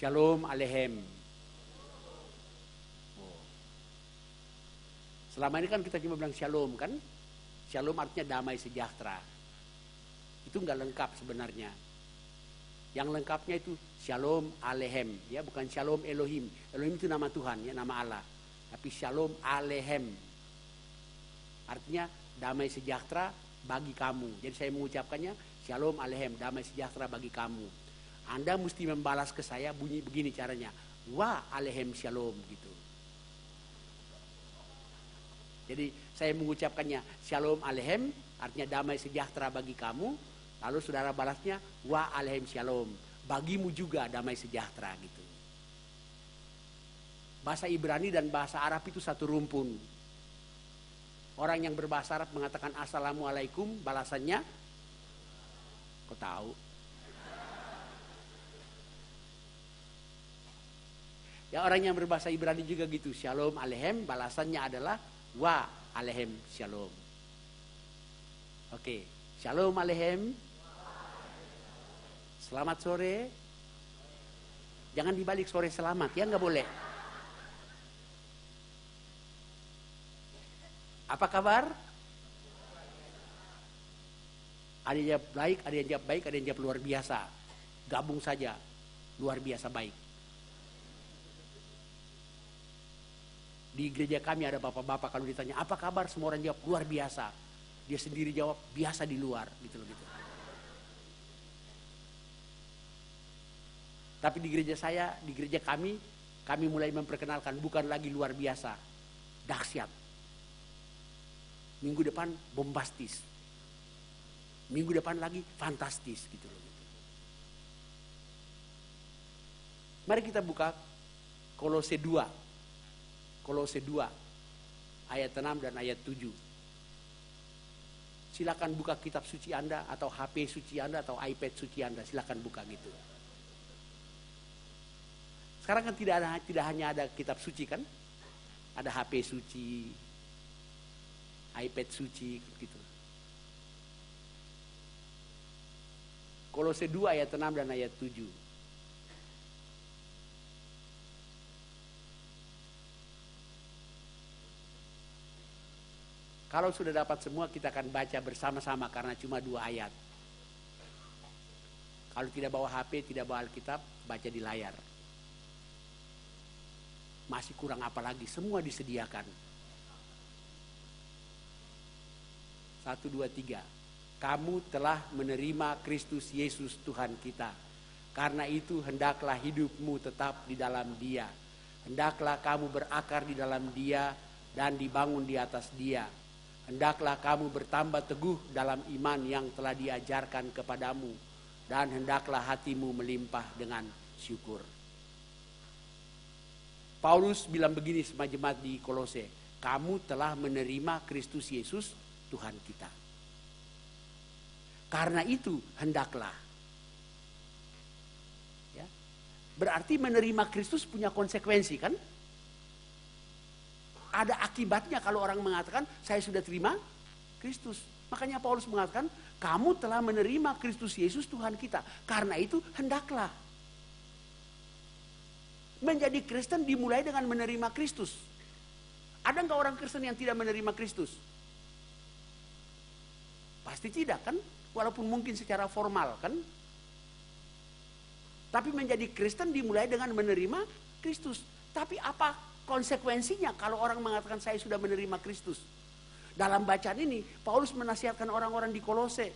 Shalom Aleichem. Selama ini kan kita cuma bilang shalom kan. Shalom artinya damai sejahtera. Itu nggak lengkap sebenarnya. Yang lengkapnya itu Shalom Aleichem, ya, bukan Shalom Elohim. Elohim itu nama Tuhan, ya, nama Allah. Tapi Shalom Aleichem artinya damai sejahtera bagi kamu. Jadi saya mengucapkannya Shalom Aleichem, damai sejahtera bagi kamu. Anda mesti membalas ke saya bunyi begini caranya. Wa Aleichem Shalom gitu. Jadi saya mengucapkannya Shalom Aleichem artinya damai sejahtera bagi kamu. Lalu saudara balasnya wa Aleichem Shalom, bagimu juga damai sejahtera gitu. Bahasa Ibrani dan bahasa Arab itu satu rumpun. Orang yang berbahasa Arab mengatakan Assalamualaikum, balasannya kau tahu. Ya, orang yang berbahasa Ibrani juga gitu. Shalom Aleichem, balasannya adalah wa Aleichem Shalom. Oke, Shalom Aleichem. Selamat sore. Jangan dibalik sore selamat, ya, nggak boleh. Apa kabar? Ada yang jawab baik, ada yang jawab baik, ada yang jawab luar biasa. Gabung saja, luar biasa baik. Di gereja kami ada bapak-bapak kalau ditanya apa kabar, semua orang jawab luar biasa. Dia sendiri jawab biasa di luar, gitu loh gitu. Tapi di gereja saya, di gereja kami mulai memperkenalkan bukan lagi luar biasa, dahsyat. Minggu depan bombastis, minggu depan lagi fantastis, gitu loh. Mari kita buka Kolose 2. Kolose 2 ayat 6 dan ayat 7. Silakan buka kitab suci Anda atau HP suci Anda atau iPad suci Anda, silakan buka gitu. Sekarang kan tidak hanya ada kitab suci kan? Ada HP suci, iPad suci gitu. Kolose 2 ayat 6 dan ayat 7. Kalau sudah dapat semua kita akan baca bersama-sama karena cuma 2 ayat. Kalau tidak bawa HP, tidak bawa Alkitab, baca di layar. Masih kurang apa lagi, semua disediakan. 1, 2, 3. Kamu telah menerima Kristus Yesus Tuhan kita. Karena itu hendaklah hidupmu tetap di dalam Dia. Hendaklah kamu berakar di dalam Dia dan dibangun di atas Dia. Hendaklah kamu bertambah teguh dalam iman yang telah diajarkan kepadamu. Dan hendaklah hatimu melimpah dengan syukur. Paulus bilang begini sama jemaat di Kolose. Kamu telah menerima Kristus Yesus Tuhan kita. Karena itu hendaklah. Ya. Berarti menerima Kristus punya konsekuensi kan? Ada akibatnya kalau orang mengatakan saya sudah terima Kristus. Makanya Paulus mengatakan kamu telah menerima Kristus Yesus Tuhan kita. Karena itu hendaklah. Menjadi Kristen dimulai dengan menerima Kristus. Ada nggak orang Kristen yang tidak menerima Kristus? Pasti tidak kan? Walaupun mungkin secara formal kan? Tapi menjadi Kristen dimulai dengan menerima Kristus. Tapi apa konsekuensinya kalau orang mengatakan saya sudah menerima Kristus? Dalam bacaan ini, Paulus menasihatkan orang-orang di Kolose.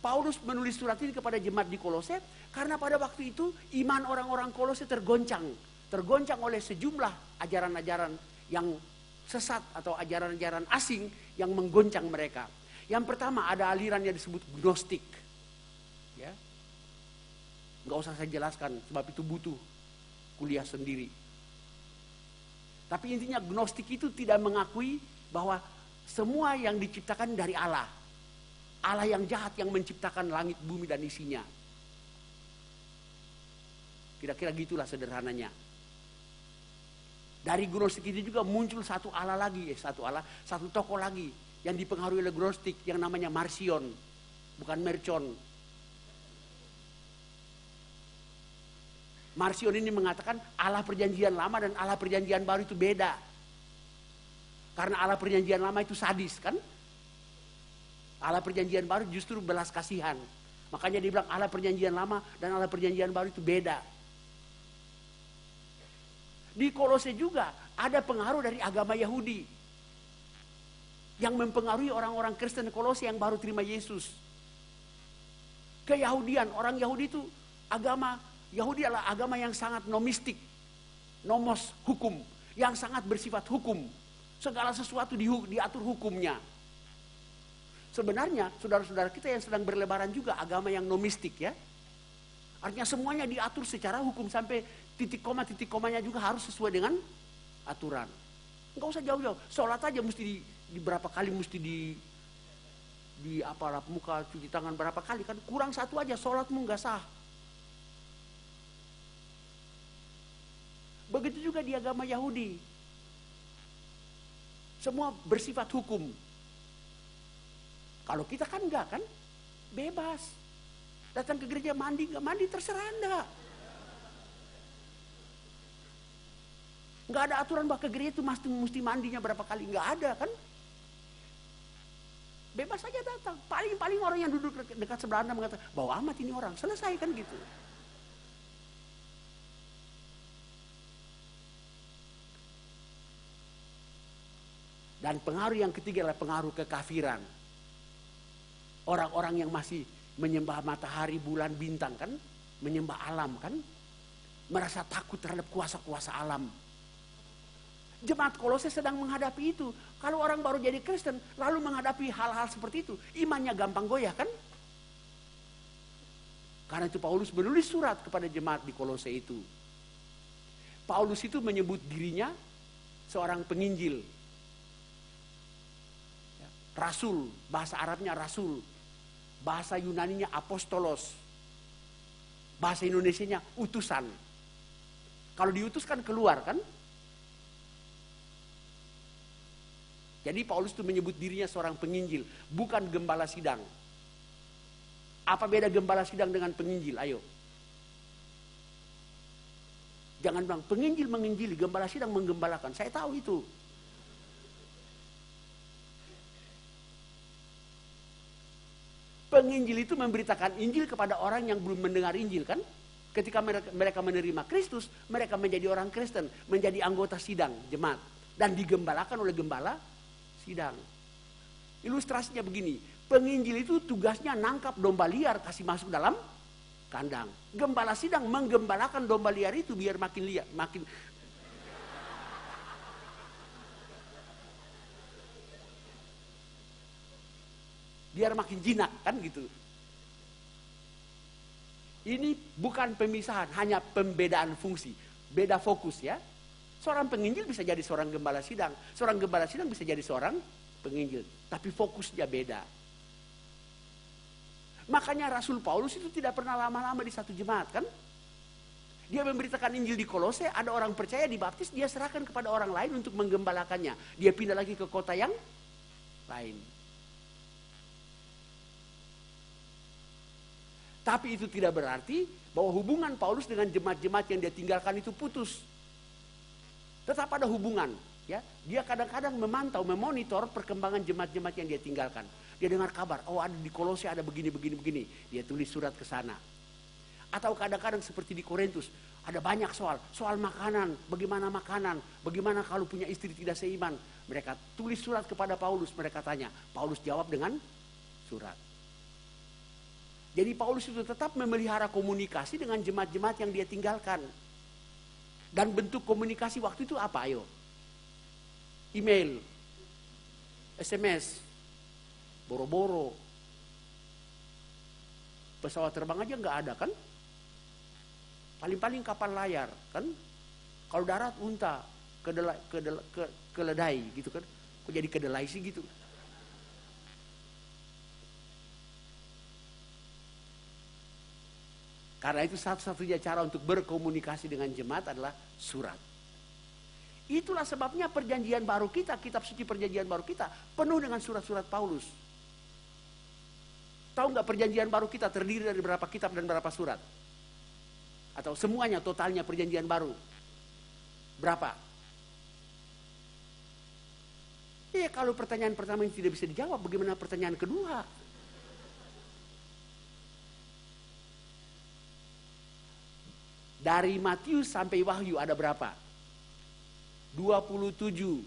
Paulus menulis surat ini kepada jemaat di Kolose karena pada waktu itu iman orang-orang Kolose tergoncang oleh sejumlah ajaran-ajaran yang sesat atau ajaran-ajaran asing yang menggoncang mereka. Yang pertama ada aliran yang disebut Gnostik. Ya. Nggak usah saya jelaskan sebab itu butuh kuliah sendiri. Tapi intinya Gnostik itu tidak mengakui bahwa semua yang diciptakan dari Allah. Allah yang jahat yang menciptakan langit, bumi dan isinya. Kira-kira gitulah sederhananya. Dari Gnostik itu juga muncul satu tokoh lagi yang dipengaruhi oleh Gnostik yang namanya Marcion, bukan Mercon. Marcion ini mengatakan Allah perjanjian lama dan Allah perjanjian baru itu beda. Karena Allah perjanjian lama itu sadis kan. Allah perjanjian baru justru belas kasihan. Makanya dia bilang Allah perjanjian lama dan Allah perjanjian baru itu beda. Di Kolose juga ada pengaruh dari agama Yahudi. Yang mempengaruhi orang-orang Kristen Kolose yang baru terima Yesus. Keyahudian, orang Yahudi itu agama Yahudi adalah agama yang sangat nomistik, nomos hukum, yang sangat bersifat hukum. Segala sesuatu diatur hukumnya. Sebenarnya saudara-saudara kita yang sedang berlebaran juga agama yang nomistik ya. Artinya semuanya diatur secara hukum sampai titik komanya juga harus sesuai dengan aturan. Enggak usah jauh-jauh, sholat aja mesti di berapa kali mesti di apa lap muka, cuci tangan berapa kali kan kurang satu aja sholatmu nggak sah. Begitu juga di agama Yahudi. Semua bersifat hukum. Kalau kita kan enggak kan, bebas. Datang ke gereja mandi, enggak mandi terserah Anda. Enggak ada aturan bahwa ke gereja itu mesti mandinya berapa kali, enggak ada kan. Bebas saja datang. Paling orang yang duduk dekat sebelah Anda mengatakan, bawa amat ini orang, selesai kan gitu. Dan pengaruh yang ketiga adalah pengaruh kekafiran. Orang-orang yang masih menyembah matahari, bulan, bintang kan, menyembah alam kan, merasa takut terhadap kuasa-kuasa alam. Jemaat Kolose sedang menghadapi itu. Kalau orang baru jadi Kristen lalu menghadapi hal-hal seperti itu, imannya gampang goyah kan? Karena itu Paulus menulis surat kepada jemaat di Kolose itu. Paulus itu menyebut dirinya seorang penginjil. Rasul, bahasa Arabnya rasul. Bahasa Yunaninya apostolos. Bahasa Indonesianya utusan. Kalau diutuskan keluar kan? Jadi Paulus itu menyebut dirinya seorang penginjil, bukan gembala sidang. Apa beda gembala sidang dengan penginjil? Ayo. Jangan bilang penginjil menginjili, gembala sidang menggembalakan. Saya tahu itu. Penginjil itu memberitakan Injil kepada orang yang belum mendengar Injil kan? Ketika mereka menerima Kristus, mereka menjadi orang Kristen, menjadi anggota sidang, jemaat. Dan digembalakan oleh gembala sidang. Ilustrasinya begini, penginjil itu tugasnya nangkap domba liar, kasih masuk dalam kandang. Gembala sidang menggembalakan domba liar itu biar makin liar, biar makin jinak kan gitu. Ini bukan pemisahan, hanya pembedaan fungsi, beda fokus ya. Seorang penginjil bisa jadi seorang gembala sidang, seorang gembala sidang bisa jadi seorang penginjil, tapi fokusnya beda. Makanya Rasul Paulus itu tidak pernah lama-lama di satu jemaat kan. Dia memberitakan Injil di Kolose, ada orang percaya dibaptis, dia serahkan kepada orang lain untuk menggembalakannya. Dia pindah lagi ke kota yang lain. Tapi itu tidak berarti bahwa hubungan Paulus dengan jemaat-jemaat yang dia tinggalkan itu putus. Tetap ada hubungan. Ya, dia kadang-kadang memantau, memonitor perkembangan jemaat-jemaat yang dia tinggalkan. Dia dengar kabar, oh ada di Kolose ada begini. Dia tulis surat ke sana. Atau kadang-kadang seperti di Korintus, ada banyak soal makanan, bagaimana kalau punya istri tidak seiman. Mereka tulis surat kepada Paulus, mereka tanya, Paulus jawab dengan surat. Jadi Paulus itu tetap memelihara komunikasi dengan jemaat-jemaat yang dia tinggalkan. Dan bentuk komunikasi waktu itu apa ayo? Email, SMS, boro-boro. Pesawat terbang aja nggak ada kan? Paling-paling kapal layar kan? Kalau darat unta, keledai gitu kan? Kok jadi kedelai sih gitu? Karena itu satu-satunya cara untuk berkomunikasi dengan jemaat adalah surat. Itulah sebabnya perjanjian baru kita, kitab suci perjanjian baru kita penuh dengan surat-surat Paulus. Tahu nggak perjanjian baru kita terdiri dari berapa kitab dan berapa surat? Atau semuanya totalnya perjanjian baru? Berapa? Iya, kalau pertanyaan pertama yang tidak bisa dijawab, bagaimana pertanyaan kedua? Dari Matius sampai Wahyu ada berapa? 27.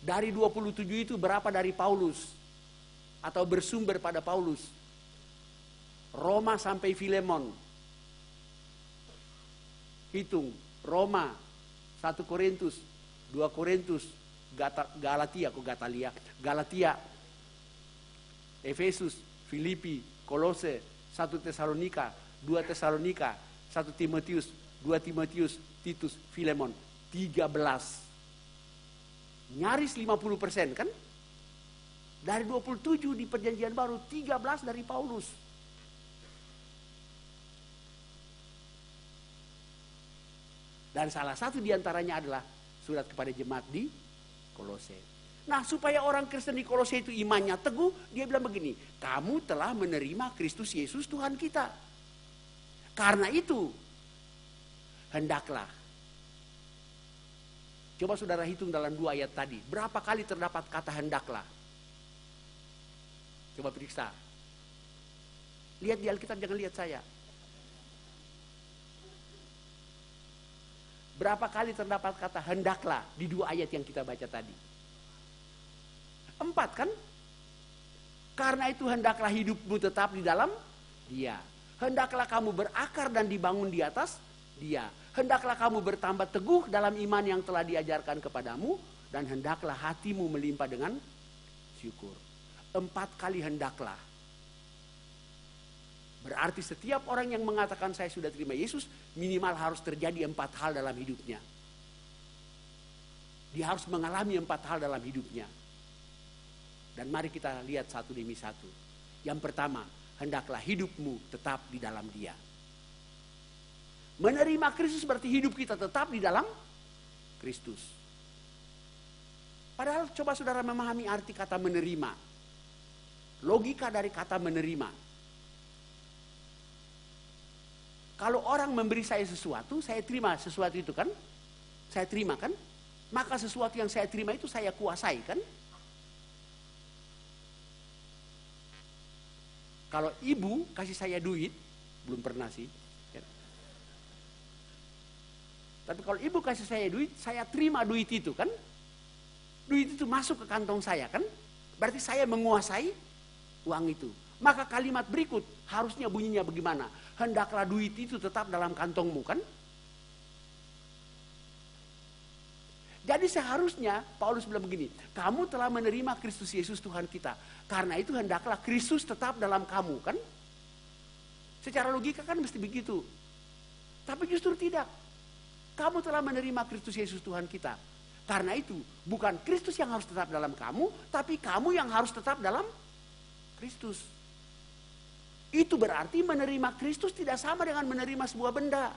Dari 27 itu berapa dari Paulus? Atau bersumber pada Paulus? Roma sampai Filemon. Hitung, Roma, 1 Korintus, 2 Korintus, Galatia, Efesus, Filipi, Kolose, 1 Tesalonika, 2 Tesalonika, 1 Timotius, 2 Timotius, Titus, Filemon, 13. Nyaris 50% kan? Dari 27 di perjanjian baru, 13 dari Paulus. Dan salah satu diantaranya adalah surat kepada jemaat di Kolose. Nah, supaya orang Kristen di Kolose itu imannya teguh, dia bilang begini, kamu telah menerima Kristus Yesus Tuhan kita. Karena itu, hendaklah. Coba saudara hitung dalam 2 ayat tadi, berapa kali terdapat kata hendaklah? Coba periksa. Lihat di Alkitab, jangan lihat saya. Berapa kali terdapat kata hendaklah di 2 ayat yang kita baca tadi? 4 kan? Karena itu hendaklah hidupmu tetap di dalam Dia. Hendaklah kamu berakar dan dibangun di atas Dia. Hendaklah kamu bertambah teguh dalam iman yang telah diajarkan kepadamu. Dan hendaklah hatimu melimpah dengan syukur. 4 kali hendaklah. Berarti setiap orang yang mengatakan saya sudah terima Yesus, minimal harus terjadi 4 hal dalam hidupnya. Dia harus mengalami 4 hal dalam hidupnya. Dan mari kita lihat satu demi satu. Yang pertama, hendaklah hidupmu tetap di dalam Dia. Menerima Kristus berarti hidup kita tetap di dalam Kristus. Padahal coba saudara memahami arti kata menerima. Logika dari kata menerima. Kalau orang memberi saya sesuatu, saya terima sesuatu itu kan? Saya terima kan? Maka sesuatu yang saya terima itu saya kuasai kan? Kalau ibu kasih saya duit, belum pernah sih. Ya. Tapi kalau ibu kasih saya duit, saya terima duit itu kan? Duit itu masuk ke kantong saya kan? Berarti saya menguasai uang itu. Maka kalimat berikut harusnya bunyinya bagaimana? Hendaklah duit itu tetap dalam kantongmu kan? Jadi seharusnya Paulus bilang begini, kamu telah menerima Kristus Yesus Tuhan kita. Karena itu hendaklah Kristus tetap dalam kamu kan? Secara logika kan mesti begitu. Tapi justru tidak. Kamu telah menerima Kristus Yesus Tuhan kita. Karena itu bukan Kristus yang harus tetap dalam kamu, tapi kamu yang harus tetap dalam Kristus. Itu berarti menerima Kristus tidak sama dengan menerima sebuah benda.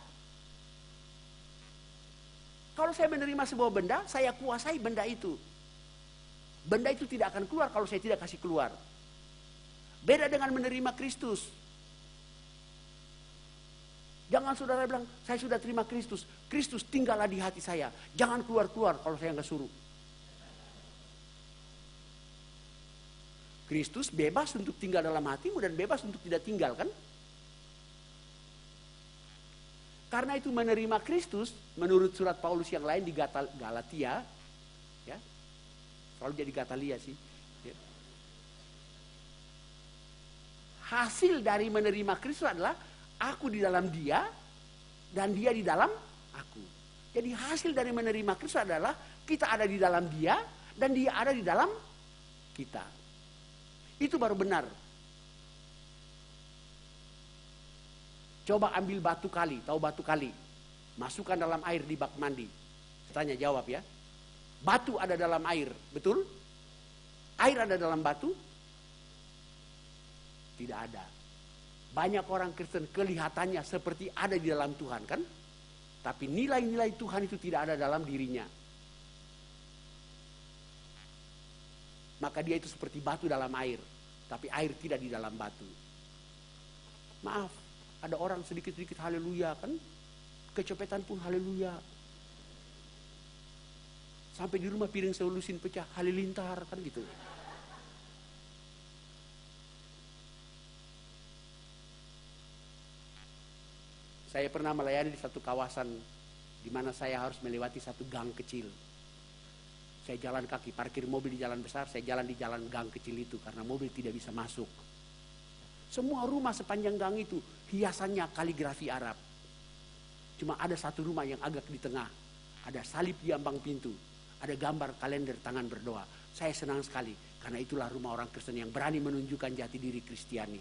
Kalau saya menerima sebuah benda, saya kuasai benda itu. Benda itu tidak akan keluar kalau saya tidak kasih keluar. Beda dengan menerima Kristus. Jangan saudara bilang, saya sudah terima Kristus. Kristus tinggallah di hati saya. Jangan keluar-keluar kalau saya nggak suruh. Kristus bebas untuk tinggal dalam hatimu dan bebas untuk tidak tinggal kan? Karena itu menerima Kristus menurut surat Paulus yang lain di Galatia, ya, selalu jadi Gatalia sih. Ya. Hasil dari menerima Kristus adalah aku di dalam Dia dan Dia di dalam aku. Jadi hasil dari menerima Kristus adalah kita ada di dalam Dia dan Dia ada di dalam kita. Itu baru benar. Coba ambil batu kali, tahu batu kali? Masukkan dalam air di bak mandi. Tanya jawab ya. Batu ada dalam air, betul? Air ada dalam batu? Tidak ada. Banyak orang Kristen kelihatannya seperti ada di dalam Tuhan kan? Tapi nilai-nilai Tuhan itu tidak ada dalam dirinya. Maka dia itu seperti batu dalam air. Tapi air tidak di dalam batu. Maaf, Ada orang sedikit-sedikit haleluya kan. Kecopetan pun haleluya. Sampai di rumah piring saya lusin pecah, halilintar kan gitu. Saya pernah melayani di satu kawasan di mana saya harus melewati satu gang kecil. Saya jalan kaki, parkir mobil di jalan besar, saya jalan di jalan gang kecil itu karena mobil tidak bisa masuk. Semua rumah sepanjang gang itu hiasannya kaligrafi Arab. Cuma ada satu rumah yang agak di tengah, ada salib di ambang pintu, ada gambar kalender tangan berdoa. Saya senang sekali karena itulah rumah orang Kristen yang berani menunjukkan jati diri Kristiani.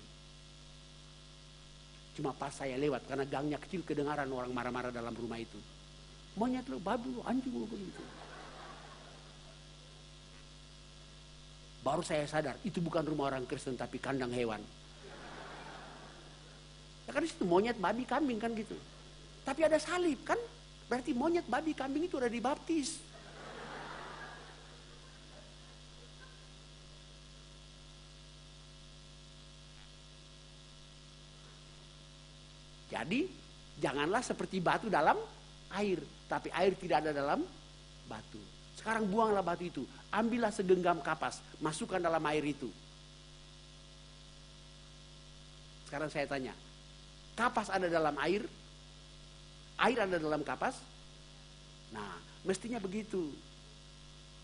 Cuma pas saya lewat karena gangnya kecil, kedengaran orang marah-marah dalam rumah itu. Monyet lu, babi lu, anjing lu begitu. Baru saya sadar itu bukan rumah orang Kristen tapi kandang hewan. Ya kan itu monyet, babi, kambing kan gitu. Tapi ada salib kan? Berarti monyet, babi, kambing itu udah dibaptis. Jadi janganlah seperti batu dalam air, tapi air tidak ada dalam batu. Sekarang buanglah batu itu, ambillah segenggam kapas, masukkan dalam air itu. Sekarang saya tanya, kapas ada dalam air ada dalam kapas? Nah, mestinya begitu.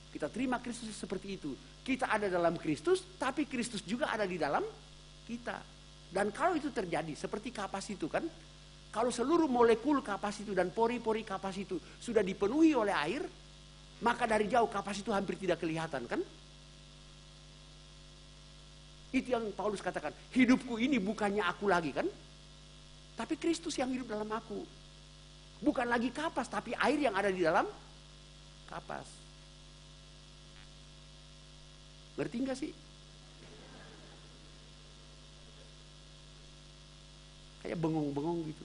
Kita terima Kristus seperti itu. Kita ada dalam Kristus, tapi Kristus juga ada di dalam kita. Dan kalau itu terjadi seperti kapas itu kan, kalau seluruh molekul kapas itu dan pori-pori kapas itu sudah dipenuhi oleh air, maka dari jauh kapas itu hampir tidak kelihatan kan? Itu yang Paulus katakan, hidupku ini bukannya aku lagi kan, tapi Kristus yang hidup dalam aku. Bukan lagi kapas, tapi air yang ada di dalam kapas. Ngerti gak sih? Kayak bengong-bengong gitu.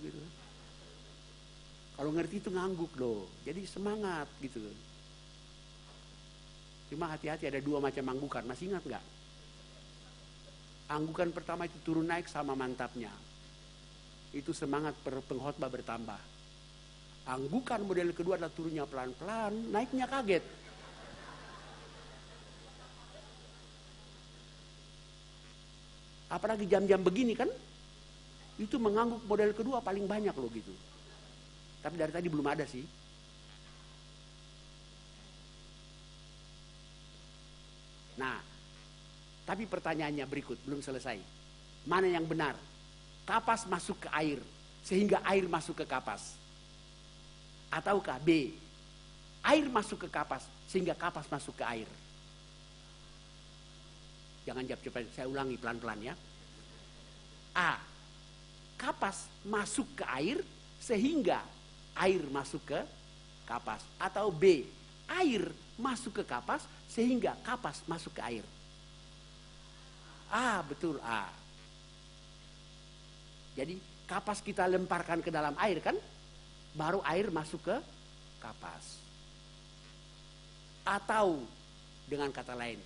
Kalau ngerti itu ngangguk loh. Jadi semangat gitu. Cuma hati-hati, ada dua macam anggukan. Masih ingat nggak? Anggukan pertama itu turun naik sama mantapnya. Itu semangat pengkhotbah bertambah. Anggukan model kedua adalah turunnya pelan-pelan, naiknya kaget. Apalagi jam-jam begini kan? Itu mengangguk model kedua paling banyak loh gitu. Tapi dari tadi belum ada sih. Nah, tapi pertanyaannya berikut, belum selesai. Mana yang benar? Kapas masuk ke air, sehingga air masuk ke kapas. Ataukah B, air masuk ke kapas, sehingga kapas masuk ke air. Jangan jawab cepat, saya ulangi pelan-pelan ya. A, kapas masuk ke air sehingga air masuk ke kapas. Atau B, air masuk ke kapas sehingga kapas masuk ke air. A, betul A. Jadi kapas kita lemparkan ke dalam air kan, baru air masuk ke kapas. Atau dengan kata lain,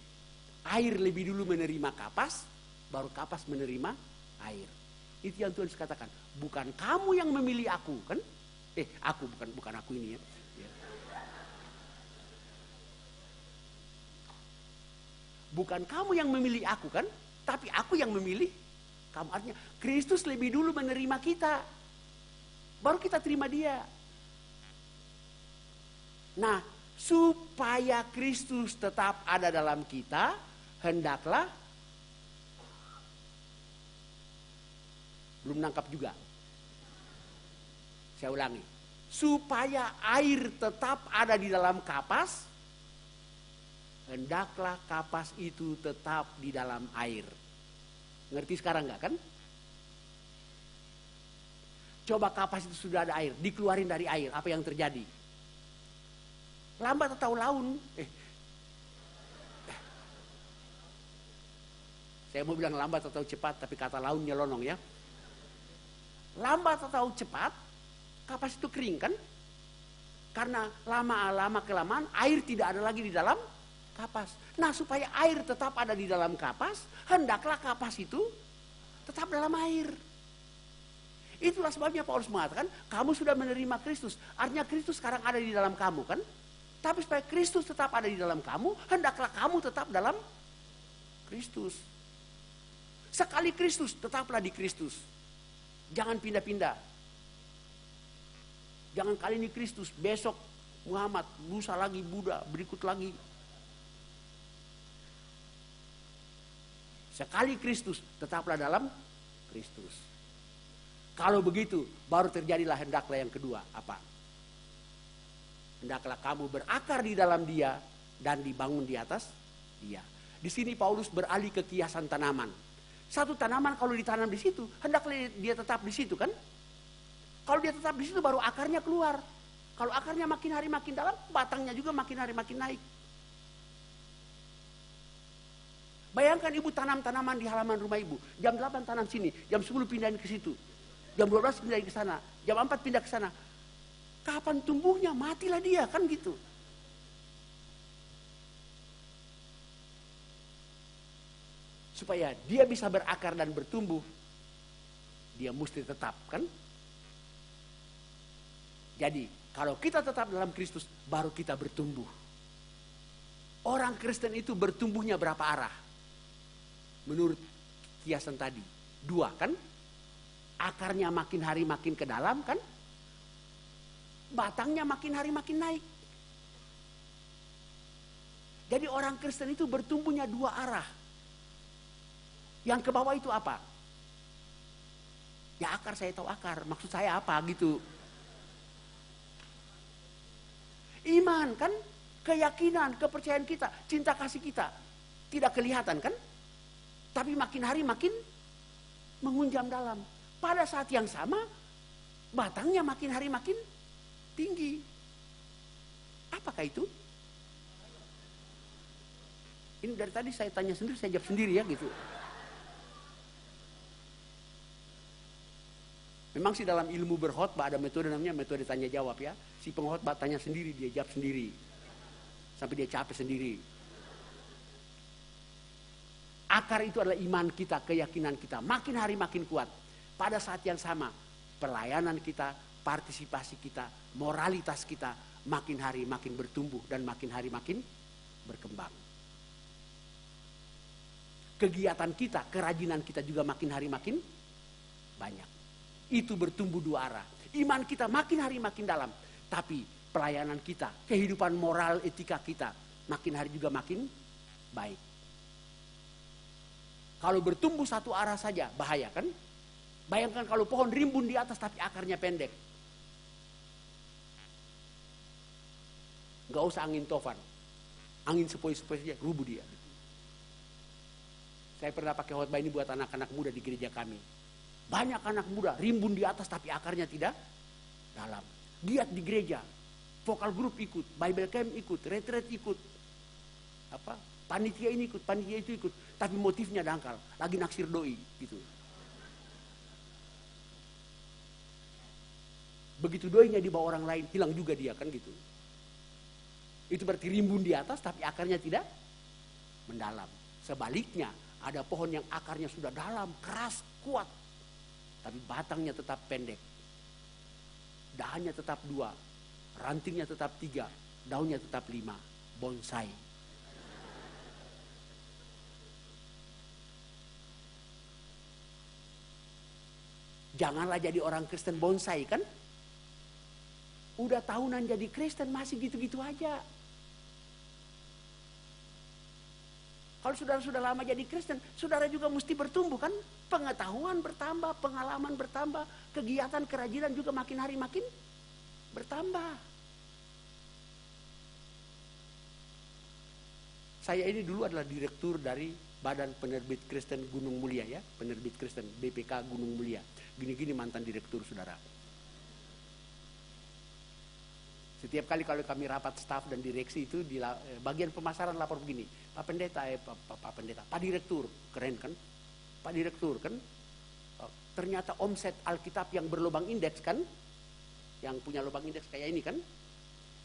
air lebih dulu menerima kapas, baru kapas menerima air. Itu yang Tuhan katakan, bukan kamu yang memilih aku kan? Aku bukan aku ini ya. Bukan kamu yang memilih aku kan? Tapi aku yang memilih kamu. Artinya Kristus lebih dulu menerima kita, baru kita terima dia. Nah, supaya Kristus tetap ada dalam kita, hendaklah, belum nangkap juga. Saya ulangi. Supaya air tetap ada di dalam kapas, hendaklah kapas itu tetap di dalam air. Ngerti sekarang enggak kan? Coba kapas itu sudah ada air, dikeluarin dari air, apa yang terjadi? Lambat atau laun? Saya mau bilang lambat atau cepat, tapi kata laun nyelonong ya. Lambat atau cepat, kapas itu kering kan? Karena lama kelamaan air tidak ada lagi di dalam kapas. Nah, supaya air tetap ada di dalam kapas, hendaklah kapas itu tetap dalam air. Itulah sebabnya Paulus mengatakan, kamu sudah menerima Kristus. Artinya Kristus sekarang ada di dalam kamu kan. Tapi supaya Kristus tetap ada di dalam kamu, hendaklah kamu tetap dalam Kristus. Sekali Kristus, tetaplah di Kristus. Jangan pindah-pindah. Jangan kali ini Kristus, besok Muhammad, lusa lagi Buddha, berikut lagi. Sekali Kristus, tetaplah dalam Kristus. Kalau begitu, baru terjadilah hendaklah yang kedua. Apa? Hendaklah kamu berakar di dalam Dia dan dibangun di atas Dia. Di sini Paulus beralih ke kiasan tanaman. Satu tanaman kalau ditanam di situ, hendaklah dia tetap di situ kan? Kalau dia tetap di situ baru akarnya keluar. Kalau akarnya makin hari makin dalam, batangnya juga makin hari makin naik. Bayangkan ibu tanam tanaman di halaman rumah ibu. Jam 8 tanam sini, jam 10 pindahin ke situ. Jam 12 pindahin ke sana, jam 4 pindah ke sana. Kapan tumbuhnya? Matilah dia, kan gitu. Supaya dia bisa berakar dan bertumbuh, dia mesti tetap, kan? Jadi, kalau kita tetap dalam Kristus, baru kita bertumbuh. Orang Kristen itu bertumbuhnya berapa arah? Menurut kiasan tadi, 2 kan? Akarnya makin hari makin ke dalam kan? Batangnya makin hari makin naik. Jadi orang Kristen itu bertumbuhnya 2 arah. Yang ke bawah itu apa? Ya akar, saya tahu akar. Maksud saya apa gitu? Iman kan? Keyakinan, kepercayaan kita, cinta kasih kita. Tidak kelihatan kan? Tapi makin hari makin mengunjam dalam. Pada saat yang sama, batangnya makin hari makin tinggi. Apakah itu? Ini dari tadi saya tanya sendiri, saya jawab sendiri ya gitu. Memang sih dalam ilmu berkhotbah ada metode namanya metode tanya jawab ya. Si pengkhotbah tanya sendiri, dia jawab sendiri. Sampai dia capek sendiri. Akar itu adalah iman kita, keyakinan kita. Makin hari makin kuat. Pada saat yang sama, pelayanan kita, partisipasi kita, moralitas kita, makin hari makin bertumbuh dan makin hari makin berkembang. Kegiatan kita, kerajinan kita juga makin hari makin banyak. Itu bertumbuh 2 arah. Iman kita makin hari makin dalam. Tapi pelayanan kita, kehidupan moral etika kita, makin hari juga makin baik. Kalau bertumbuh 1 arah saja, bahaya kan? Bayangkan kalau pohon rimbun di atas tapi akarnya pendek. Gak usah angin tofan. Angin sepoi-sepoi saja, rubuh dia. Saya pernah pakai khotbah ini buat anak-anak muda di gereja kami. Banyak anak muda rimbun di atas tapi akarnya tidak dalam. Giat di gereja, vokal grup ikut, Bible camp ikut, retreat ikut, panitia ini ikut, panitia itu ikut, tapi motifnya dangkal, lagi naksir doi gitu. Begitu doinya dibawa orang lain, hilang juga dia kan gitu. Itu berarti rimbun di atas tapi akarnya tidak mendalam. Sebaliknya, ada pohon yang akarnya sudah dalam, keras, kuat, tapi batangnya tetap pendek. Dahannya tetap 2, rantingnya tetap 3, daunnya tetap 5. Bonsai. Janganlah jadi orang Kristen bonsai kan? Udah tahunan jadi Kristen masih gitu-gitu aja. Kalau saudara sudah lama jadi Kristen, saudara juga mesti bertumbuh kan? Pengetahuan bertambah, pengalaman bertambah, kegiatan kerajinan juga makin hari makin bertambah. Saya ini dulu adalah direktur dari Badan Penerbit Kristen Gunung Mulia ya, Penerbit Kristen BPK Gunung Mulia. Gini-gini mantan direktur saudara. Setiap kali kalau kami rapat staf dan direksi itu di bagian pemasaran lapor begini, Pak Pendeta, Pak Direktur, keren kan? Pak Direktur kan? Ternyata omset Alkitab yang berlubang indeks kan? Yang punya lubang indeks kayak ini kan?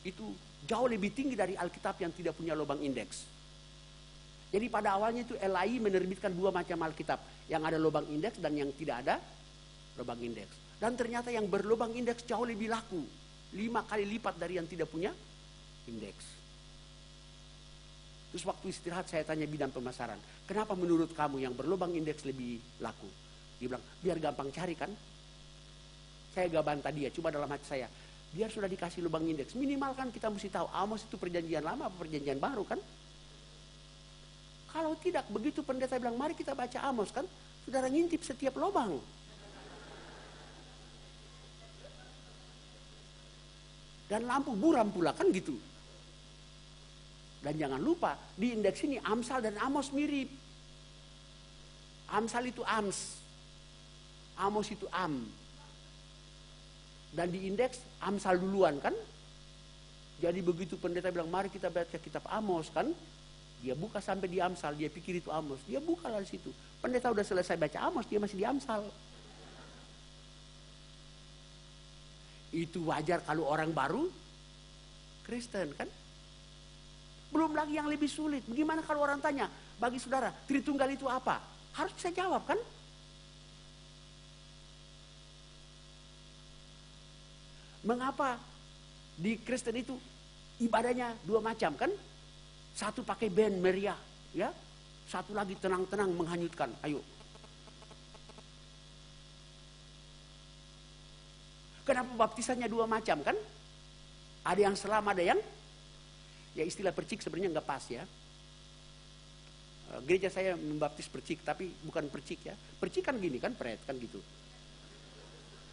Itu jauh lebih tinggi dari Alkitab yang tidak punya lubang indeks. Jadi pada awalnya itu LAI menerbitkan 2 macam Alkitab, yang ada lubang indeks dan yang tidak ada lubang indeks. Dan ternyata yang berlubang indeks jauh lebih laku. 5 kali lipat dari yang tidak punya indeks. Terus waktu istirahat saya tanya bidang pemasaran, kenapa menurut kamu yang berlubang indeks lebih laku? Dia bilang, biar gampang cari kan. Saya gak bantah dia, cuma dalam hati saya, biar sudah dikasih lubang indeks, minimal kan kita mesti tahu Amos itu perjanjian lama apa perjanjian baru kan. Kalau tidak, begitu pendeta bilang, mari kita baca Amos kan, saudara ngintip setiap lubang. Dan lampu buram pula kan gitu. Dan jangan lupa di indeks ini Amsal dan Amos mirip. Amsal itu Ams, Amos itu Am. Dan di indeks Amsal duluan kan. Jadi begitu pendeta bilang mari kita baca kitab Amos kan, dia buka sampai di Amsal, dia pikir itu Amos, dia buka dari situ. Pendeta udah selesai baca Amos, dia masih di Amsal. Itu wajar kalau orang baru Kristen kan. Belum lagi yang lebih sulit. Bagaimana kalau orang tanya, bagi saudara, Tritunggal itu apa? Harus bisa jawab kan? Mengapa di Kristen itu ibadahnya 2 macam kan? Satu pakai band meriah, ya. Satu lagi tenang-tenang menghanyutkan. Ayo. Kenapa baptisannya 2 macam kan? Ada yang selam, ada yang, ya istilah percik sebenarnya nggak pas ya. Gereja saya membaptis percik, tapi bukan percik ya. Percik kan gini kan, pret kan gitu.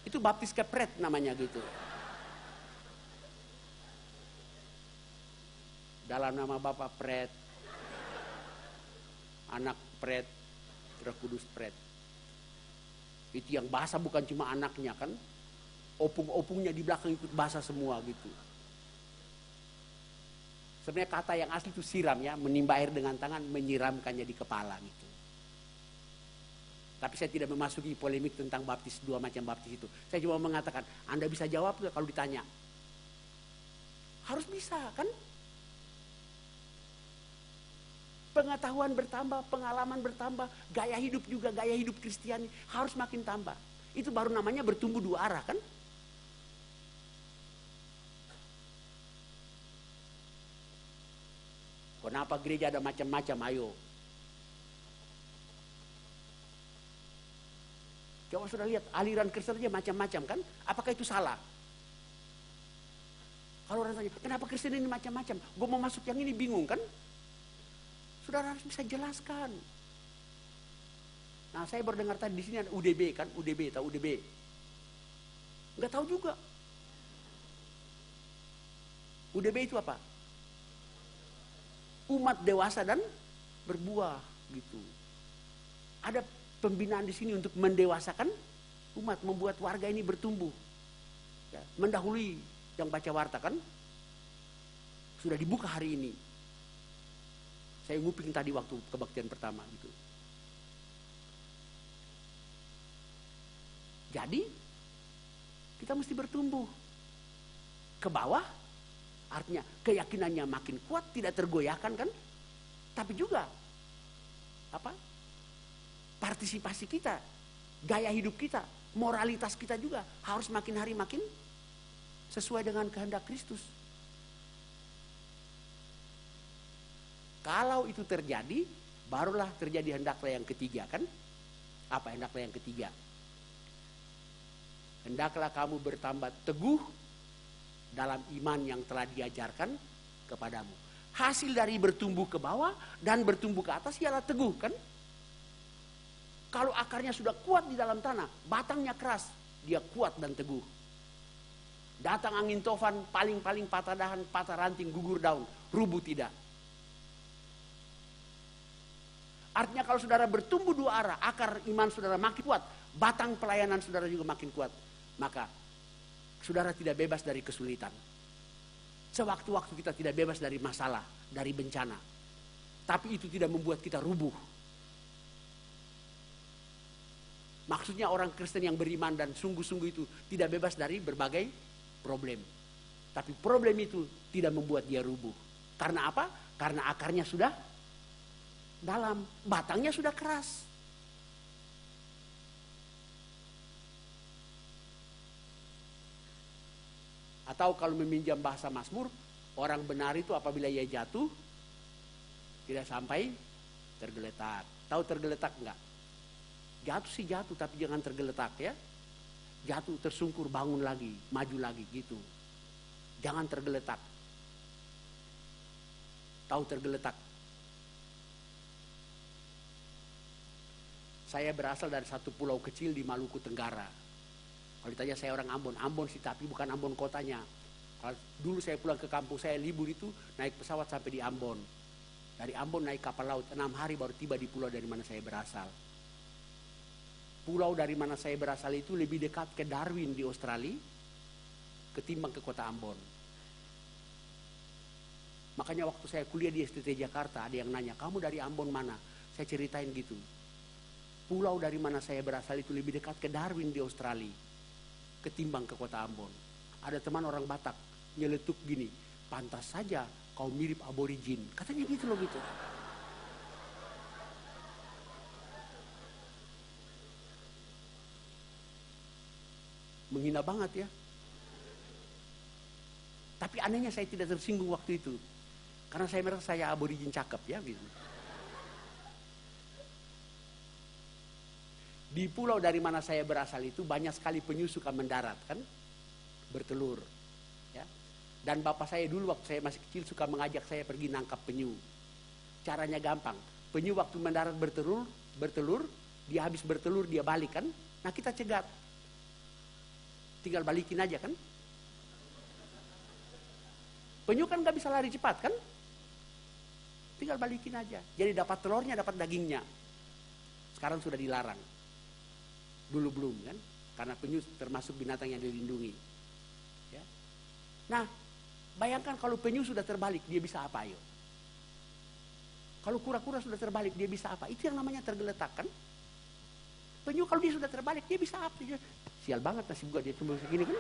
Itu baptis ke pret namanya gitu. Dalam nama Bapa pret, Anak pret, Roh Kudus pret. Itu yang bahasa bukan cuma anaknya kan. Opung-opungnya di belakang ikut bahasa semua gitu. Sebenarnya kata yang asli itu siram ya, menimba air dengan tangan, menyiramkannya di kepala gitu. Tapi saya tidak memasuki polemik tentang baptis 2 macam baptis itu. Saya cuma mengatakan, Anda bisa jawab nggak kalau ditanya? Harus bisa kan? Pengetahuan bertambah, pengalaman bertambah, gaya hidup juga, gaya hidup Kristiani harus makin tambah. Itu baru namanya bertumbuh 2 arah kan? Kenapa gereja ada macam-macam? Ayo. Coba sudah lihat aliran Kristen aja macam-macam kan? Apakah itu salah? Kalau orang tanya, kenapa Kristen ini macam-macam? Gue mau masuk yang ini bingung kan? Saudara harus bisa jelaskan. Nah, saya baru dengar tadi di sini ada UDB kan? UDB, tahu UDB? Enggak tahu juga. UDB itu apa? Umat dewasa dan berbuah gitu. Ada pembinaan di sini untuk mendewasakan umat, membuat warga ini bertumbuh. Ya, mendahului yang baca warta kan? Sudah dibuka hari ini. Saya nguping tadi waktu kebaktian pertama gitu. Jadi kita mesti bertumbuh ke bawah. Artinya keyakinannya makin kuat, tidak tergoyahkan kan? Tapi juga apa? Partisipasi kita, gaya hidup kita, moralitas kita juga harus makin hari makin sesuai dengan kehendak Kristus. Kalau itu terjadi, barulah terjadi hendaklah yang ketiga kan? Apa hendaklah yang ketiga? Hendaklah kamu bertambah teguh dalam iman yang telah diajarkan kepadamu. Hasil dari bertumbuh ke bawah dan bertumbuh ke atas ialah teguh kan? Kalau akarnya sudah kuat di dalam tanah, batangnya keras, dia kuat dan teguh. Datang angin tofan, paling-paling patah dahan, patah ranting, gugur daun, rubuh tidak. Artinya kalau saudara bertumbuh 2 arah, akar iman saudara makin kuat, batang pelayanan saudara juga makin kuat, maka saudara tidak bebas dari kesulitan. Sewaktu-waktu kita tidak bebas dari masalah, dari bencana. Tapi itu tidak membuat kita rubuh. Maksudnya orang Kristen yang beriman dan sungguh-sungguh itu tidak bebas dari berbagai problem. Tapi problem itu tidak membuat dia rubuh. Karena apa? Karena akarnya sudah dalam, batangnya sudah keras. Atau kalau meminjam bahasa Mazmur, orang benar itu apabila ia jatuh tidak sampai tergeletak. Tahu tergeletak enggak? Jatuh sih jatuh, tapi jangan tergeletak ya. Jatuh tersungkur, bangun lagi, maju lagi gitu. Jangan tergeletak. Tahu tergeletak? Saya berasal dari satu pulau kecil di Maluku Tenggara. Kalau ditanya saya orang Ambon, Ambon sih tapi bukan Ambon kotanya. Kalau dulu saya pulang ke kampung saya libur itu naik pesawat sampai di Ambon. Dari Ambon naik kapal laut 6 hari baru tiba di pulau dari mana saya berasal. Pulau dari mana saya berasal itu lebih dekat ke Darwin di Australia ketimbang ke kota Ambon. Makanya waktu saya kuliah di STT Jakarta ada yang nanya, kamu dari Ambon mana? Saya ceritain gitu. Pulau dari mana saya berasal itu lebih dekat ke Darwin di Australia ketimbang ke kota Ambon. Ada teman orang Batak nyeletuk gini, pantas saja kau mirip aborigin. Katanya gitu loh gitu. Menghina banget ya. Tapi anehnya saya tidak tersinggung waktu itu. Karena saya merasa saya aborigin cakep ya gitu. Di pulau dari mana saya berasal itu banyak sekali penyu suka mendarat kan, bertelur. Ya. Dan bapak saya dulu waktu saya masih kecil suka mengajak saya pergi nangkap penyu. Caranya gampang. Penyu waktu mendarat bertelur, dia habis bertelur dia balik kan. Nah kita cegat. Tinggal balikin aja kan. Penyu kan gak bisa lari cepat kan. Tinggal balikin aja. Jadi dapat telurnya, dapat dagingnya. Sekarang sudah dilarang. Dulu belum kan, karena penyu termasuk binatang yang dilindungi. Ya. Nah, bayangkan kalau penyu sudah terbalik, dia bisa apa ayo? Kalau kura-kura sudah terbalik, dia bisa apa? Itu yang namanya tergeletak kan? Penyu kalau dia sudah terbalik, dia bisa apa? Sial banget nasib gua dia cuma segini kan?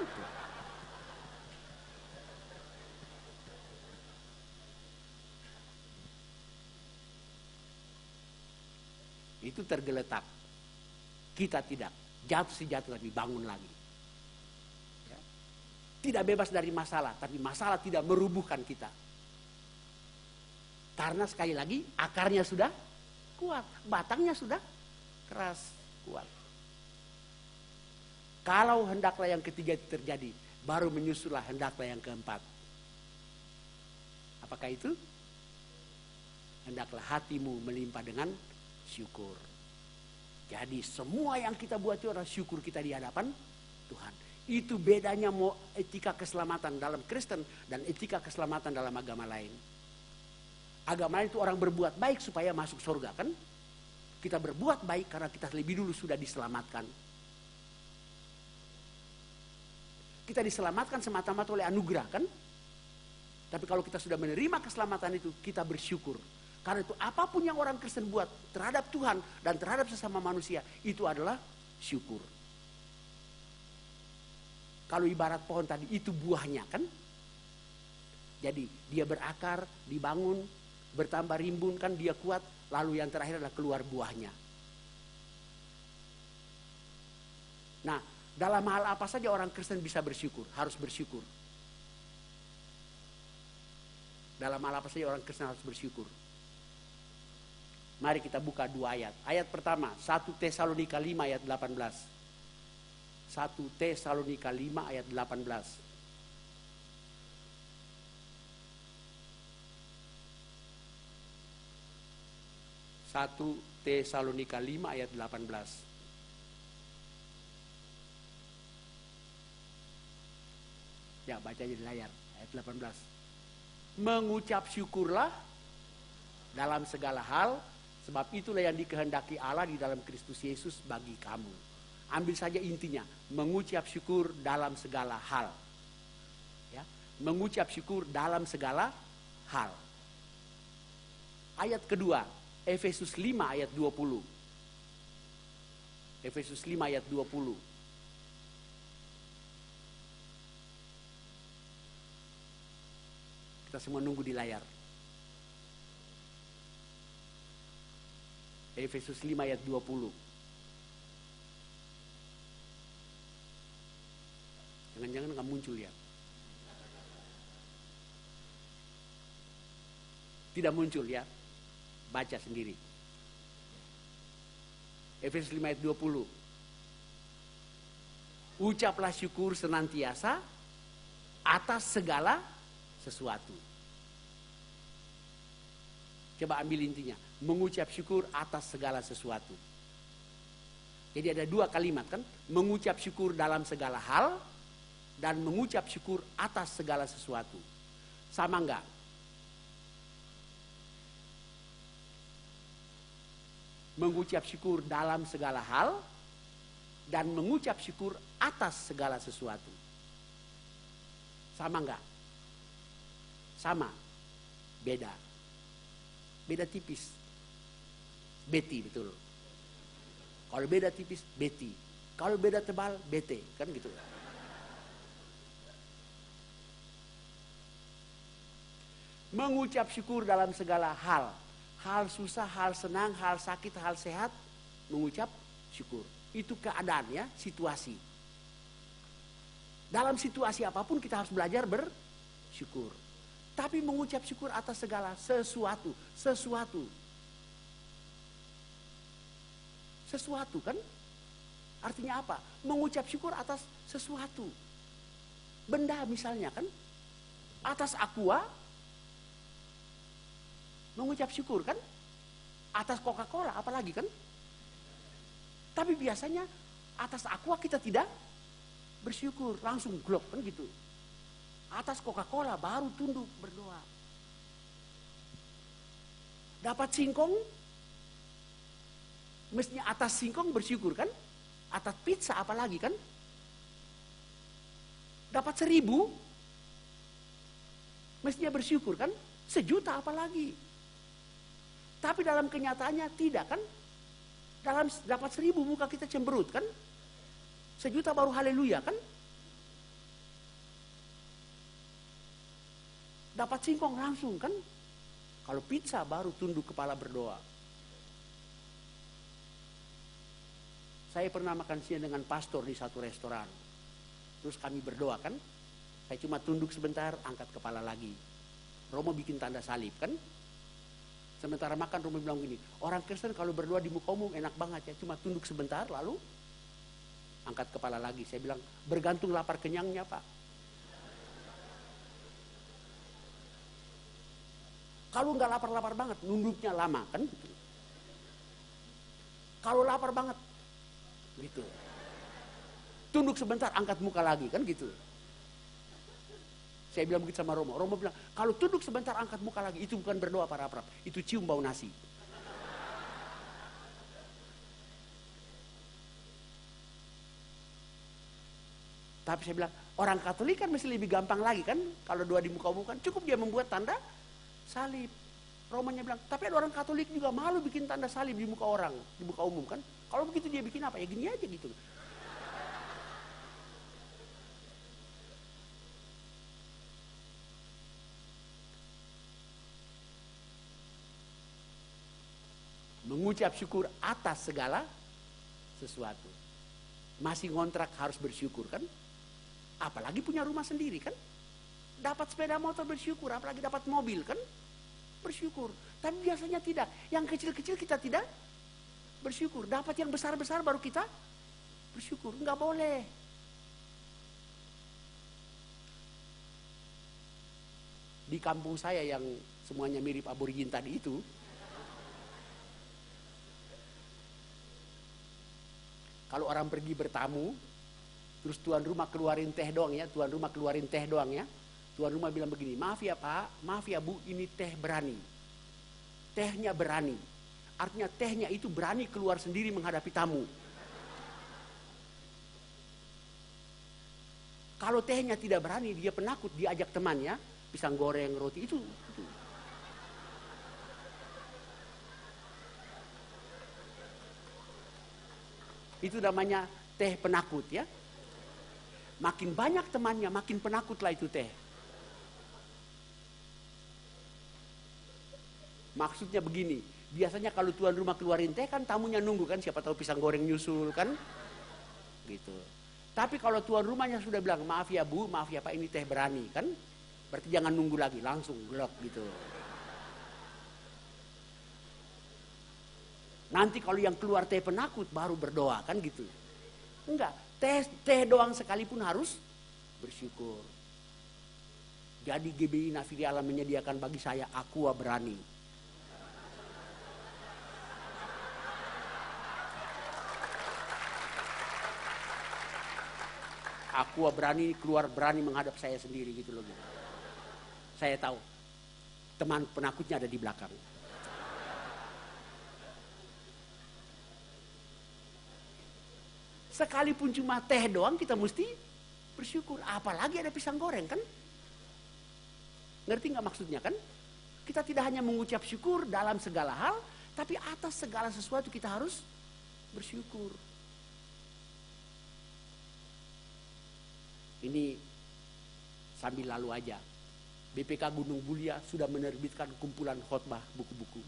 Itu tergeletak. Kita tidak. Jatuh sih jatuh tapi bangun lagi. Ya. Tidak bebas dari masalah. Tapi masalah tidak merubuhkan kita. Karena sekali lagi akarnya sudah kuat. Batangnya sudah keras, kuat. Kalau hendaklah yang ketiga itu terjadi. Baru menyusullah hendaklah yang keempat. Apakah itu? Hendaklah hatimu melimpah dengan syukur. Jadi semua yang kita buat itu adalah syukur kita di hadapan Tuhan. Itu bedanya mau etika keselamatan dalam Kristen dan etika keselamatan dalam agama lain. Agama lain itu orang berbuat baik supaya masuk surga kan. Kita berbuat baik karena kita lebih dulu sudah diselamatkan. Kita diselamatkan semata-mata oleh anugerah kan. Tapi kalau kita sudah menerima keselamatan itu, kita bersyukur. Karena itu apapun yang orang Kristen buat terhadap Tuhan dan terhadap sesama manusia, itu adalah syukur. Kalau ibarat pohon tadi, itu buahnya kan. Jadi dia berakar, dibangun, bertambah rimbun kan, dia kuat. Lalu yang terakhir adalah keluar buahnya. Nah, dalam hal apa saja orang Kristen bisa bersyukur, harus bersyukur. Dalam hal apa saja orang Kristen harus bersyukur. Mari kita buka 2 ayat. Ayat pertama, 1 Tesalonika 5 ayat 18. 1 Tesalonika 5 ayat 18. 1 Tesalonika 5 ayat 18. Ya, baca di layar ayat 18. Mengucap syukurlah dalam segala hal, sebab itulah yang dikehendaki Allah di dalam Kristus Yesus bagi kamu. Ambil saja intinya, mengucap syukur dalam segala hal. Ya, mengucap syukur dalam segala hal. Ayat kedua, Efesus 5 ayat 20. Efesus 5 ayat 20. Kita semua nunggu di layar. Efesus 5 ayat 20. Jangan-jangan nggak muncul ya. tidak muncul ya. Baca sendiri. Efesus 5 ayat 20. Ucaplah syukur senantiasa atas segala sesuatu. Coba ambil intinya. Mengucap syukur atas segala sesuatu. Jadi ada dua kalimat kan. Mengucap syukur dalam segala hal. Dan mengucap syukur atas segala sesuatu. Sama enggak? Mengucap syukur dalam segala hal. Dan mengucap syukur atas segala sesuatu. Sama enggak? Sama. Beda. Beda tipis. Beti betul. Kalau beda tipis, beti. Kalau beda tebal, bete. Kan gitu. Mengucap syukur dalam segala hal. Hal susah, hal senang, hal sakit, hal sehat. Mengucap syukur. Itu keadaan ya, situasi. Dalam situasi apapun kita harus belajar bersyukur. Tapi mengucap syukur atas segala sesuatu. Sesuatu. Sesuatu kan? Artinya apa? Mengucap syukur atas sesuatu. Benda misalnya kan? Atas aqua. Mengucap syukur kan? Atas Coca-Cola apalagi kan? Tapi biasanya atas aqua kita tidak bersyukur. Langsung glok kan gitu. Atas Coca-Cola baru tunduk berdoa. Dapat singkong, mestinya atas singkong bersyukur kan? Atas pizza apalagi kan? Dapat 1.000, mestinya bersyukur kan? 1.000.000 apalagi. Tapi dalam kenyataannya tidak kan? Dalam dapat 1.000 muka kita cemberut kan? 1.000.000 baru haleluya kan? Dapat singkong langsung kan? Kalau pizza baru tunduk kepala berdoa. Saya pernah makan siang dengan pastor di satu restoran. Terus kami berdoa kan? Saya cuma tunduk sebentar, angkat kepala lagi. Romo bikin tanda salib kan? Sementara makan Romo bilang gini, orang Kristen kalau berdoa di muka umum enak banget ya. Cuma tunduk sebentar lalu angkat kepala lagi. Saya bilang bergantung lapar kenyangnya Pak. Kalau nggak lapar-lapar banget, nunduknya lama kan? Gitu. Kalau lapar banget, gitu. Tunduk sebentar, angkat muka lagi kan gitu. Saya bilang begitu sama Romo. Romo bilang, kalau tunduk sebentar, angkat muka lagi, itu bukan berdoa para Prab, itu cium bau nasi. Tapi saya bilang, orang Katolik kan masih lebih gampang lagi kan? Kalau doa di muka umum kan, cukup dia membuat tanda salib. Romonya bilang, tapi ada orang Katolik juga malu bikin tanda salib di muka orang, di muka umum kan. Kalau begitu dia bikin apa? Ya gini aja gitu. Mengucap syukur atas segala sesuatu. Masih ngontrak harus bersyukur kan? Apalagi punya rumah sendiri kan? Dapat sepeda motor bersyukur, apalagi dapat mobil kan? Bersyukur. Tapi biasanya tidak. Yang kecil-kecil kita tidak bersyukur. Dapat yang besar-besar baru kita bersyukur. Enggak boleh. Di kampung saya yang semuanya mirip aborigin tadi itu, kalau orang pergi bertamu, terus tuan rumah keluarin teh doang ya, tuan rumah keluarin teh doang ya. Tuan rumah bilang begini, maaf ya Pak, maaf ya Bu, ini teh berani. Tehnya berani. Artinya tehnya itu berani keluar sendiri menghadapi tamu. Kalau tehnya tidak berani, dia penakut, dia ajak temannya, pisang goreng, roti, itu. Itu namanya teh penakut ya. Makin banyak temannya, makin penakutlah itu teh. Maksudnya begini, biasanya kalau tuan rumah keluarin teh kan tamunya nunggu kan, siapa tahu pisang goreng nyusul kan, gitu. Tapi kalau tuan rumahnya sudah bilang maaf ya Bu, maaf ya Pak, ini teh berani kan, berarti jangan nunggu lagi, langsung glok gitu. Nanti kalau yang keluar teh penakut baru berdoa, kan gitu. Enggak, teh doang sekalipun harus bersyukur. Jadi GBI Nafiri Alam menyediakan bagi saya Aqua Berani. Aqua berani keluar, berani menghadap saya sendiri gitu loh. Saya tahu teman penakutnya ada di belakang. Sekalipun cuma teh doang kita mesti bersyukur. Apalagi ada pisang goreng, kan? Ngerti nggak maksudnya, kan? Kita tidak hanya mengucap syukur dalam segala hal, tapi atas segala sesuatu kita harus bersyukur. Ini sambil lalu aja. BPK Gunung Mulia sudah menerbitkan kumpulan khotbah,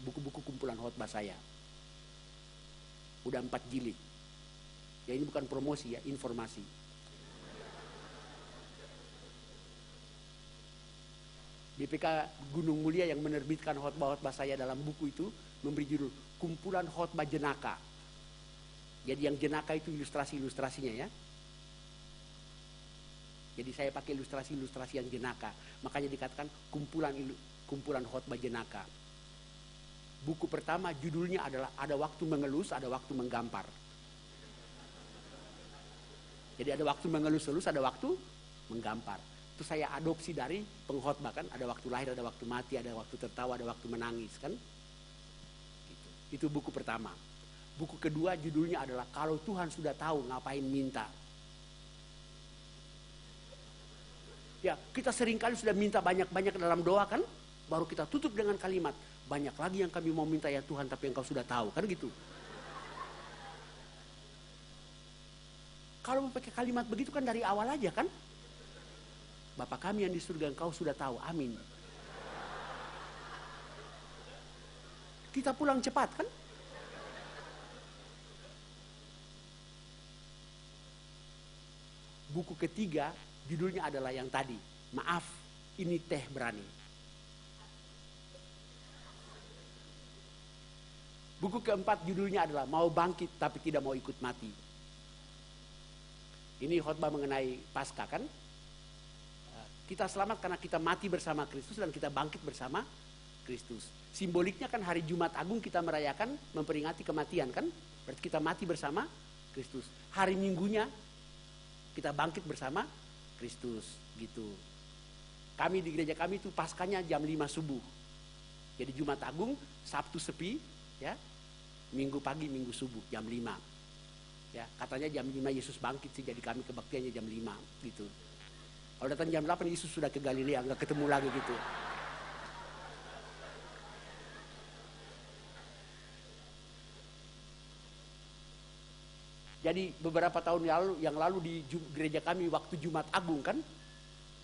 buku-buku kumpulan khotbah saya. Udah 4 jilid. Ya ini bukan promosi ya, informasi. BPK Gunung Mulia yang menerbitkan khotbah-khotbah saya dalam buku itu memberi judul Kumpulan Khotbah Jenaka. Jadi yang jenaka itu ilustrasi-ilustrasinya ya. Jadi saya pakai ilustrasi-ilustrasi yang jenaka. Makanya dikatakan kumpulan khotbah jenaka. Buku pertama judulnya adalah Ada Waktu Mengelus, Ada Waktu Menggampar. Jadi ada waktu mengelus-elus, ada waktu menggampar. Itu saya adopsi dari pengkhotbah, kan. Ada waktu lahir, ada waktu mati, ada waktu tertawa, ada waktu menangis, kan. Gitu. Itu buku pertama. Buku kedua judulnya adalah Kalau Tuhan Sudah Tahu Ngapain Minta. Ya, kita seringkali sudah minta banyak-banyak dalam doa, kan. Baru kita tutup dengan kalimat, banyak lagi yang kami mau minta ya Tuhan, tapi Engkau sudah tahu, kan gitu. Kalau mau pakai kalimat begitu kan dari awal aja, kan. Bapa kami yang di surga, Engkau sudah tahu, amin. Kita pulang cepat, kan. Buku ketiga judulnya adalah yang tadi, Maaf, Ini Teh Berani. Buku keempat judulnya adalah Mau Bangkit Tapi Tidak Mau Ikut Mati. Ini khotbah mengenai Paskah, kan. Kita selamat karena kita mati bersama Kristus dan kita bangkit bersama Kristus. Simboliknya kan hari Jumat Agung kita merayakan memperingati kematian, kan. Berarti kita mati bersama Kristus. Hari Minggunya kita bangkit bersama Kristus, gitu. Kami di gereja kami itu Paskahnya jam 5 subuh. Jadi Jumat Agung, Sabtu sepi, ya. Minggu pagi, Minggu subuh jam 5. Ya, katanya jam 5 Yesus bangkit sih, jadi kami kebaktiannya jam 5 gitu. Kalau datang jam 8 Yesus sudah ke Galilea, nggak ketemu lagi gitu. Jadi beberapa tahun yang lalu di gereja kami waktu Jumat Agung, kan,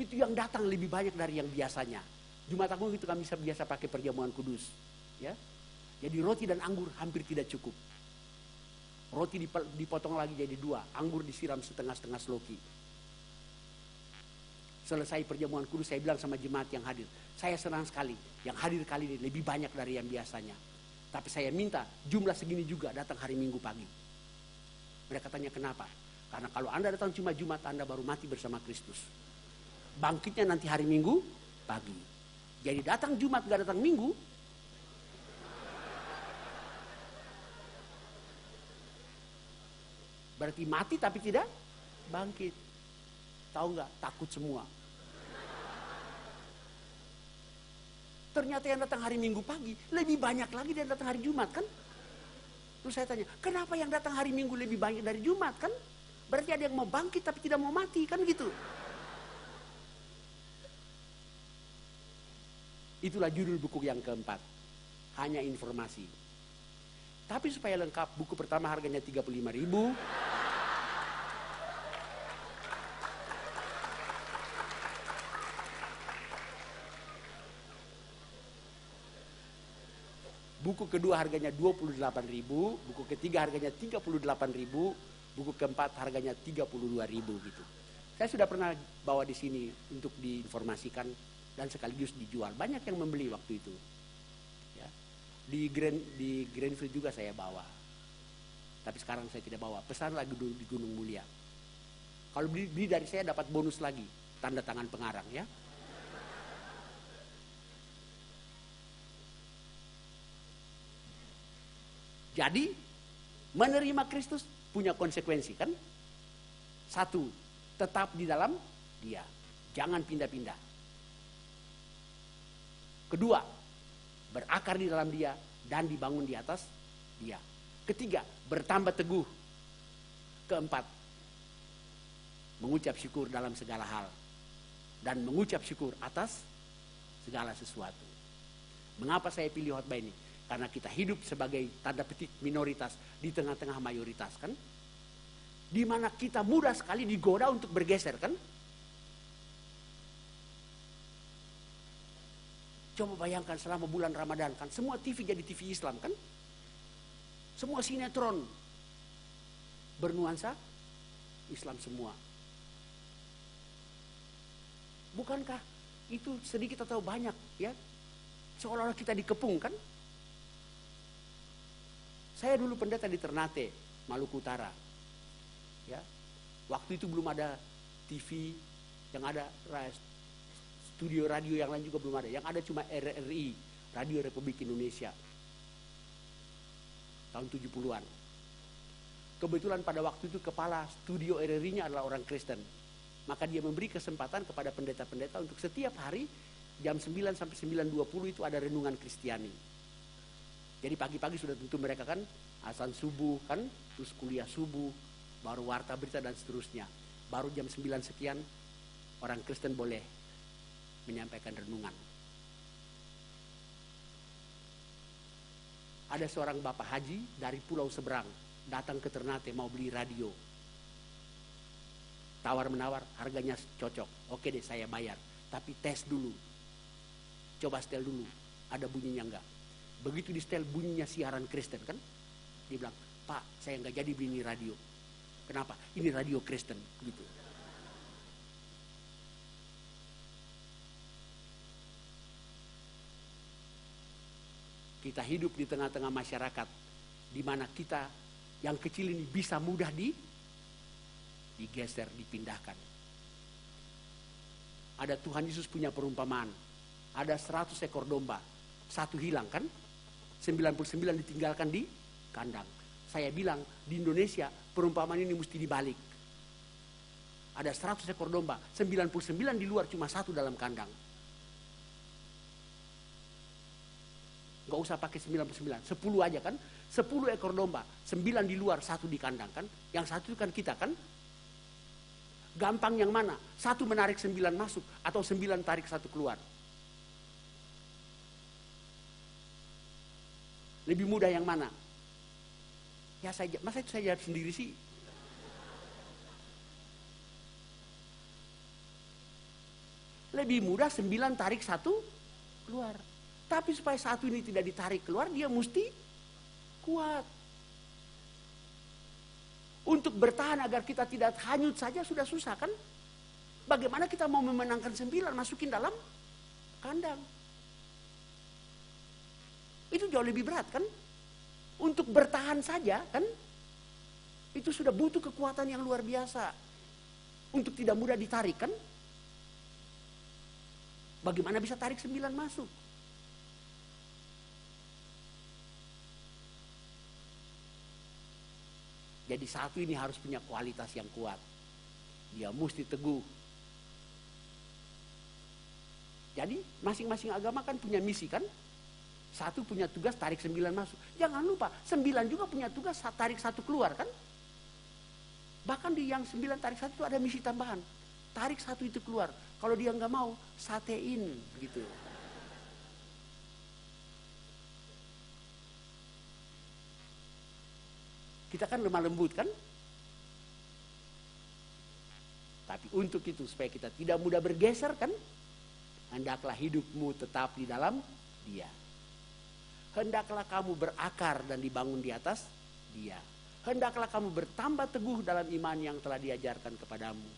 itu yang datang lebih banyak dari yang biasanya. Jumat Agung itu kami biasa pakai perjamuan kudus, ya. Jadi roti dan anggur hampir tidak cukup. Roti dipotong lagi jadi 2, anggur disiram setengah-setengah sloki. Selesai perjamuan kudus, saya bilang sama jemaat yang hadir, saya senang sekali yang hadir kali ini lebih banyak dari yang biasanya. Tapi saya minta jumlah segini juga datang hari Minggu pagi. Mereka tanya kenapa? Karena kalau Anda datang cuma Jumat, Anda baru mati bersama Kristus. Bangkitnya nanti hari Minggu pagi. Jadi datang Jumat gak datang Minggu, berarti mati tapi tidak bangkit. Tahu nggak? Takut semua. Ternyata yang datang hari Minggu pagi lebih banyak lagi dari datang hari Jumat, kan? Terus saya tanya, kenapa yang datang hari Minggu lebih banyak dari Jumat, kan? Berarti ada yang mau bangkit tapi tidak mau mati, kan gitu. Itulah judul buku yang keempat. Hanya informasi. Tapi supaya lengkap, buku pertama harganya 35.000. Buku kedua harganya 28.000, buku ketiga harganya 38.000, buku keempat harganya 32.000 gitu. Saya sudah pernah bawa di sini untuk diinformasikan dan sekaligus dijual. Banyak yang membeli waktu itu. Ya. Di Greenfield juga saya bawa. Tapi sekarang saya tidak bawa. Pesan lagi di Gunung Mulia. Kalau beli dari saya dapat bonus lagi. Tanda tangan pengarang ya. Jadi menerima Kristus punya konsekuensi kan? Satu, tetap di dalam Dia. Jangan pindah-pindah. Kedua, berakar di dalam Dia dan dibangun di atas Dia. Ketiga, bertambah teguh. Keempat, mengucap syukur dalam segala hal. Dan mengucap syukur atas segala sesuatu. Mengapa saya pilih khotbah ini? Karena kita hidup sebagai tanda petik minoritas di tengah-tengah mayoritas kan. Di mana kita mudah sekali digoda untuk bergeser kan. Coba bayangkan selama bulan Ramadan kan. Semua TV jadi TV Islam kan. Semua sinetron bernuansa Islam semua. Bukankah itu sedikit atau banyak ya? Seolah-olah kita dikepung kan. Saya dulu pendeta di Ternate, Maluku Utara. Ya. Waktu itu belum ada TV, yang ada studio radio yang lain juga belum ada. Yang ada cuma RRI, Radio Republik Indonesia. Tahun 70-an. Kebetulan pada waktu itu kepala studio RRI-nya adalah orang Kristen. Maka dia memberi kesempatan kepada pendeta-pendeta untuk setiap hari jam 9 sampai 9.20 itu ada renungan Kristiani. Jadi pagi-pagi sudah tentu mereka kan azan subuh kan, terus kuliah subuh, baru warta berita dan seterusnya. Baru jam 9 sekian orang Kristen boleh menyampaikan renungan. Ada seorang bapak haji dari pulau seberang datang ke Ternate mau beli radio. Tawar-menawar, harganya cocok. Oke deh saya bayar, tapi tes dulu. Coba setel dulu, ada bunyinya enggak. Begitu di setel bunyinya siaran Kristen kan. Dia bilang, Pak saya nggak jadi beli ini radio. Kenapa? Ini radio Kristen gitu. Kita hidup di tengah-tengah masyarakat di mana kita yang kecil ini bisa mudah digeser, dipindahkan. Ada Tuhan Yesus punya perumpamaan. Ada 100 ekor domba, satu hilang kan? 99 ditinggalkan di kandang. Saya bilang di Indonesia perumpamaan ini mesti dibalik. Ada 100 ekor domba, 99 di luar, cuma satu dalam kandang. Gak usah pakai 99, 10 aja kan. 10 ekor domba, 9 di luar, satu di kandang kan. Yang satu kan kita kan. Gampang yang mana? Satu menarik 9 masuk atau 9 tarik satu keluar. Lebih mudah yang mana? Ya masa itu saya jawab sendiri sih. Lebih mudah 9 tarik satu keluar. Tapi supaya satu ini tidak ditarik keluar, dia mesti kuat. Untuk bertahan agar kita tidak hanyut saja sudah susah kan? Bagaimana kita mau memenangkan 9 masukin dalam kandang? Itu jauh lebih berat kan? Untuk bertahan saja kan? Itu sudah butuh kekuatan yang luar biasa. Untuk tidak mudah ditarik kan? Bagaimana bisa tarik 9 masuk? Jadi satu ini harus punya kualitas yang kuat. Dia mesti teguh. Jadi masing-masing agama kan punya misi kan? Satu punya tugas tarik 9 masuk. Jangan lupa 9 juga punya tugas tarik satu keluar kan? Bahkan di yang 9 tarik satu itu ada misi tambahan. Tarik satu itu keluar. Kalau dia nggak mau, satein gitu. Kita kan lemah lembut kan? Tapi untuk itu supaya kita tidak mudah bergeser kan? Hendaklah hidupmu tetap di dalam Dia. Hendaklah kamu berakar dan dibangun di atas Dia. Hendaklah kamu bertambah teguh dalam iman yang telah diajarkan kepadamu.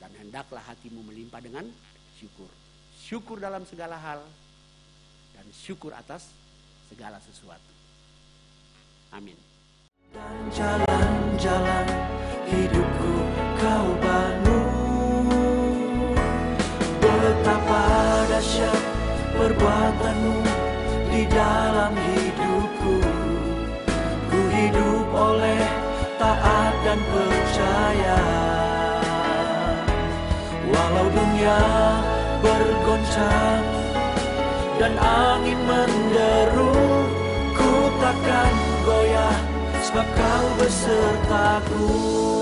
Dan hendaklah hatimu melimpah dengan syukur. Syukur dalam segala hal. Dan syukur atas segala sesuatu. Amin. Dan jalan-jalan hidupku kau bangun, betapa dahsyat perbuatanmu di dalam hidupku. Ku hidup oleh taat dan percaya, walau dunia bergoncang dan angin menderu, ku takkan goyah sebab kau besertaku.